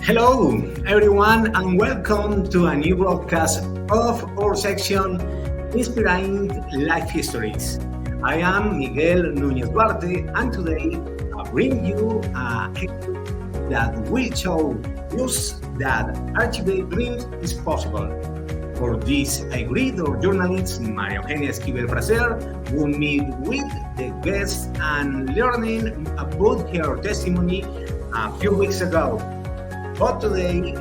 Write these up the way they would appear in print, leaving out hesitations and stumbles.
Hello, everyone, and welcome to a new broadcast of our section Inspiring Life Histories. I am Miguel Núñez Duarte, and today I bring you a episode that will show us that achieving dreams is possible. For this, I greet our journalist Maria Eugenia Esquivel Fraser, who meet with the guests and learning about her testimony a few weeks ago. But today, he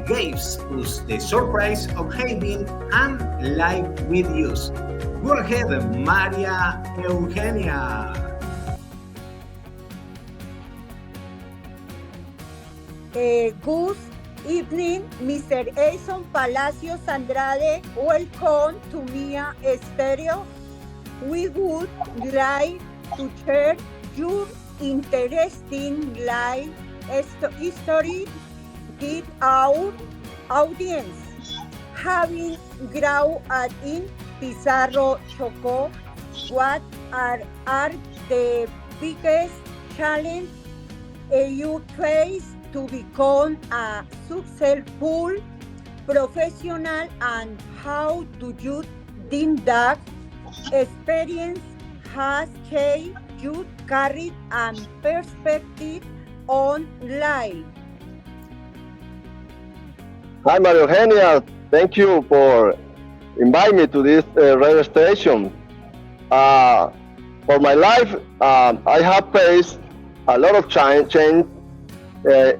gives us the surprise of having an live with us. Go ahead, Maria Eugenia. Good evening, Mr. Edson Palacios Andrade. Welcome to Mia Stereo. We would like to share your interesting life story with our audience. Having grown up in Pizarro, Chocó, what are the biggest challenges you face to become a successful professional, and how do you think that experience has changed your career and perspective on life? Hi, Mario Eugenia. Thank you for inviting me to this radio station. For my life, I have faced a lot of change uh,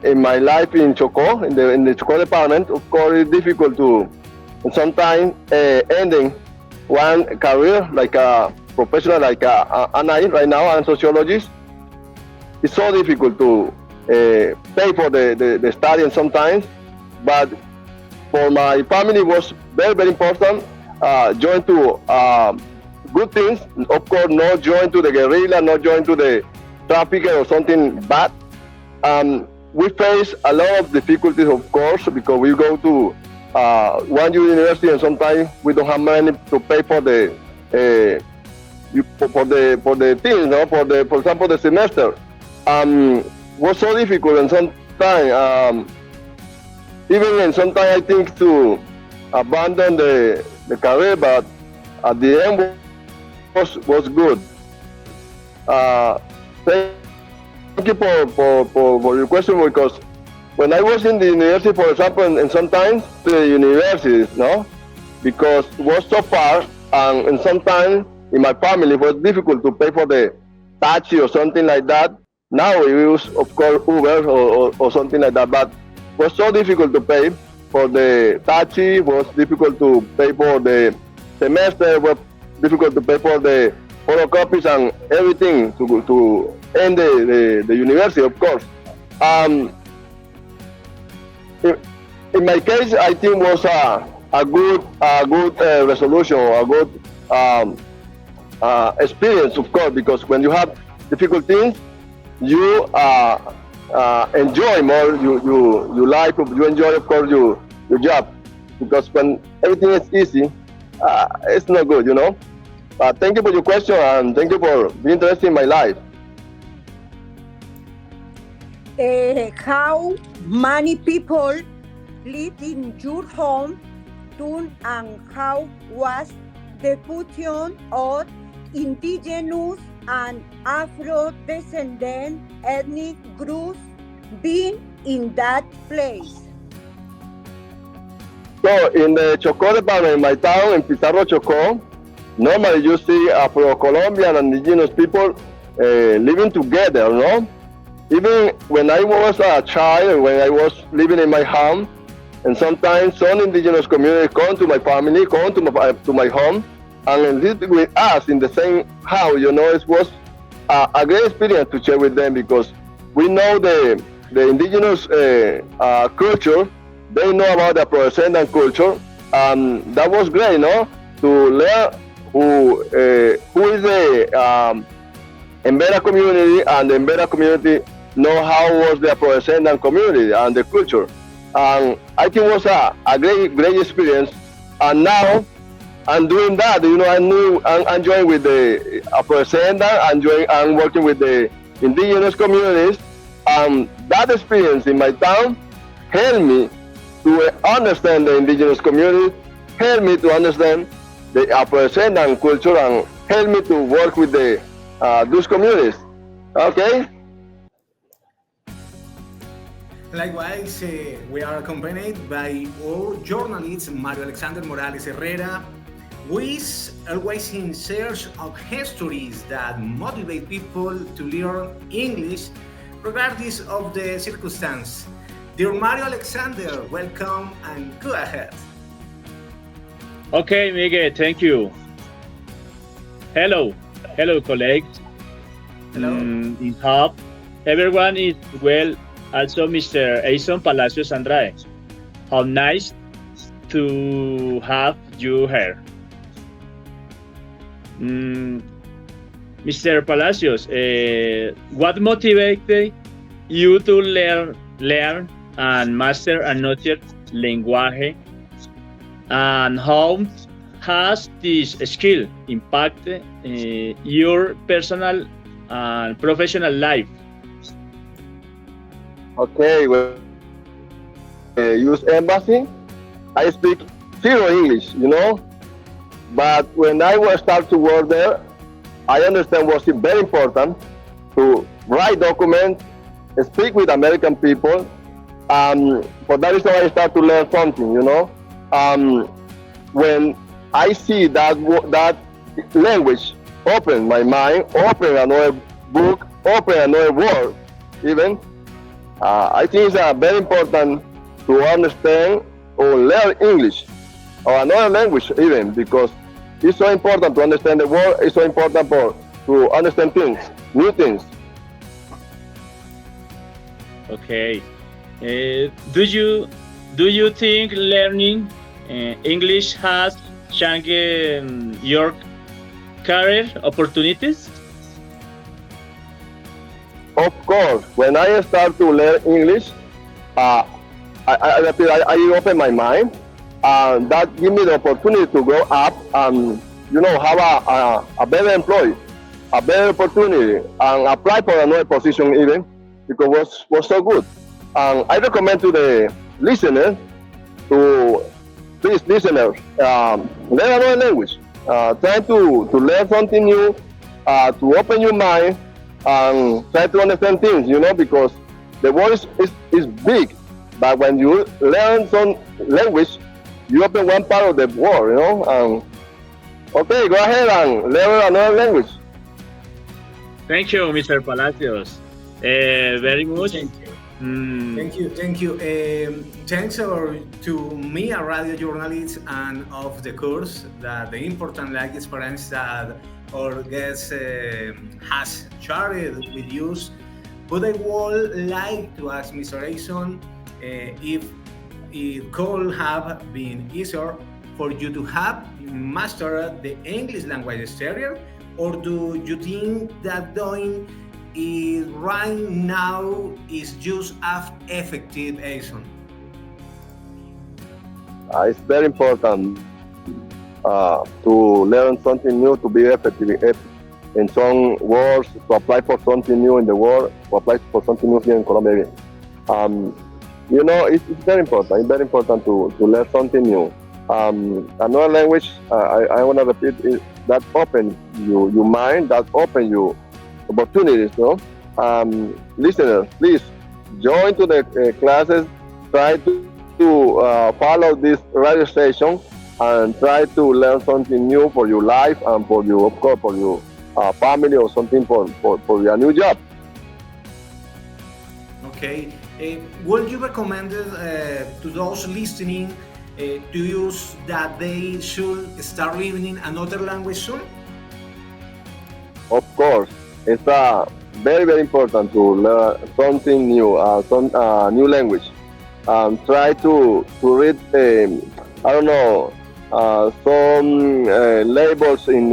in my life in Chocó, in the Chocó department. Of course, it's difficult to sometimes ending one career like a professional like I right now. I'm a sociologist. It's so difficult to pay for the studying sometimes. But for my family, it was very, very important. Join to good things. Of course, not join to the guerrilla, not join to the traffic or something bad. We face a lot of difficulties, of course, because we go to one university and sometimes we don't have money to pay for the things, no? For example, the semester. Was so difficult, and sometimes. Even and sometimes I think to abandon the career, but at the end was good. Thank you for your question, because when I was in the university, for example, and sometimes the universities, no, because it was so far, and sometimes in my family it was difficult to pay for the taxi or something like that. Now we use, of course, Uber or something like that, but was so difficult to pay for the taxi, was difficult to pay for the semester, was difficult to pay for the photocopies and everything to end the university, of course. In my case, I think was a good resolution, a good experience, of course, because when you have difficulties, you enjoy more you life, you enjoy, of course, your job, because when everything is easy, it's not good, you know. Thank you for your question, and thank you for being interested in my life. How many people live in your home, and how was the fusion of indigenous and Afro-descendant ethnic groups being in that place? So in the Chocó department, in my town, in Pizarro, Chocó, normally you see Afro-Colombian and indigenous people living together, no? Even when I was a child, when I was living in my home, and sometimes some indigenous communities come to my family, come to my home, and live with us in the same house. You know, it was a great experience to share with them, because we know the indigenous culture. They know about the Afro-descendant culture, and that was great, no? To learn who is the Embera community, and the Embera community know how was the Afro-descendant community and the culture. And I think it was a great experience. And now I'm doing that, you know. I'm joining with the Afro-descendant, I'm working with the indigenous communities, That experience in my town helped me to understand the indigenous community, helped me to understand the present and culture, and helped me to work with the those communities. Okay. Likewise, we are accompanied by our journalist Mario Alexander Morales Herrera, who is always in search of histories that motivate people to learn English regardless of the circumstance. Dear Mario Alexander, welcome and go ahead. Okay, Miguel, thank you. Hello, hello, colleagues. Hello. In hope everyone is well. Also, Mr. Aison Palacios Andrade. How nice to have you here. Mr. Palacios, what motivated you to learn and master another language, and how has this skill impacted your personal and professional life? Okay, well, use embassy. I speak zero English, but when I was start to work there, I understand was very important to write documents, speak with American people. For that reason, I start to learn something, When I see that language, open my mind, open another book, open another world, even. I think it's very important to understand or learn English or another language even, because it's so important to understand the world. It's so important to understand things, new things. Okay. Do you think learning English has changed your career opportunities? Of course, when I start to learn English, I open my mind, and that give me the opportunity to grow up and have a better employee, a better opportunity, and apply for another position even, because it was so good. And I recommend to the listeners please listeners, learn another language, try to learn something new, to open your mind and try to understand things, because the world is big, but when you learn some language, you open one part of the world, okay, go ahead and learn another language. Thank you, Mr. Palacios. Very much. Thank you. Thanks to me, a radio journalist, and of the course that the important language experience that our guest has shared with you. But I would like to ask Mr. Aison if it could have been easier for you to have mastered the English language exterior, or do you think that doing it right now is just as effective, Aison? It's very important to learn something new, to be effective in some words, to apply for something new in the world, to apply for something new here in Colombia. It's very important. It's very important to learn something new. Another language, I want to repeat, is that open your mind, that open your opportunities. Listeners, please join to the classes. Try to follow this radio station and try to learn something new for your life and for your, of course, for your family, or something for your new job. Okay. Would you recommend to those listening to use that they should start reading another language soon? Of course, it's very, very important to learn something new, some new language. Try to read, some labels in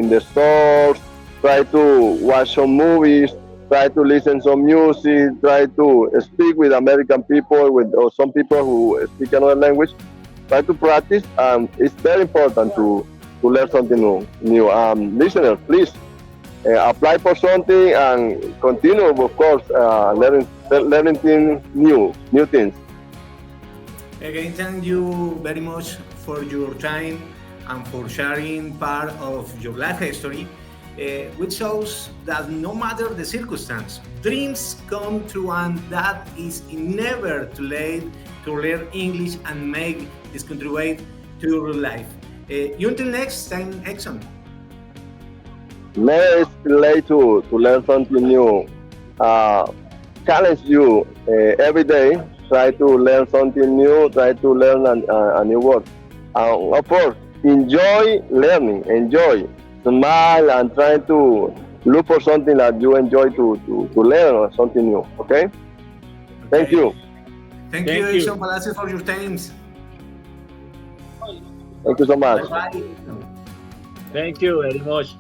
the stores. Try to watch some movies. Try to listen some music. Try to speak with American people, or some people who speak another language. Try to practice. It's very important to learn something new. Listeners, please apply for something and continue, of course, learning things new things. Again, thank you very much for your time and for sharing part of your life history, which shows that no matter the circumstance, dreams come true, and that is never too late to learn English and make this contribute to your life. Until next time, Exxon. Never it's late to learn something new. Challenge you every day. Try to learn something new. Try to learn a new word. Of course, enjoy learning. Enjoy. Smile and try to look for something that you enjoy to learn or something new. Okay? Thank you. Thank you, Exxon Palacios, for your times. Thank you so much. Bye. Thank you very much.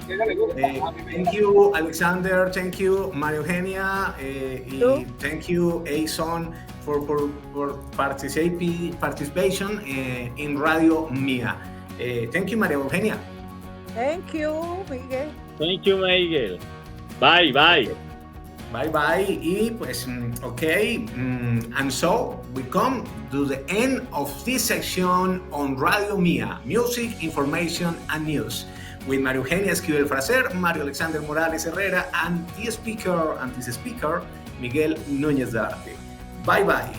Thank you, Alexander. Thank you, María Eugenia. Y thank you, Exxon, for participation in Radio Mía. Thank you, María Eugenia. Thank you, Miguel. Thank you, Miguel. Bye, bye. Bye bye. Y pues, okay. And so we come to the end of this section on Radio Mía, Music, Information, and News, with María Eugenia Esquivel Fraser, Mario Alexander Morales Herrera, and this speaker, Miguel Núñez de Arte. Bye bye.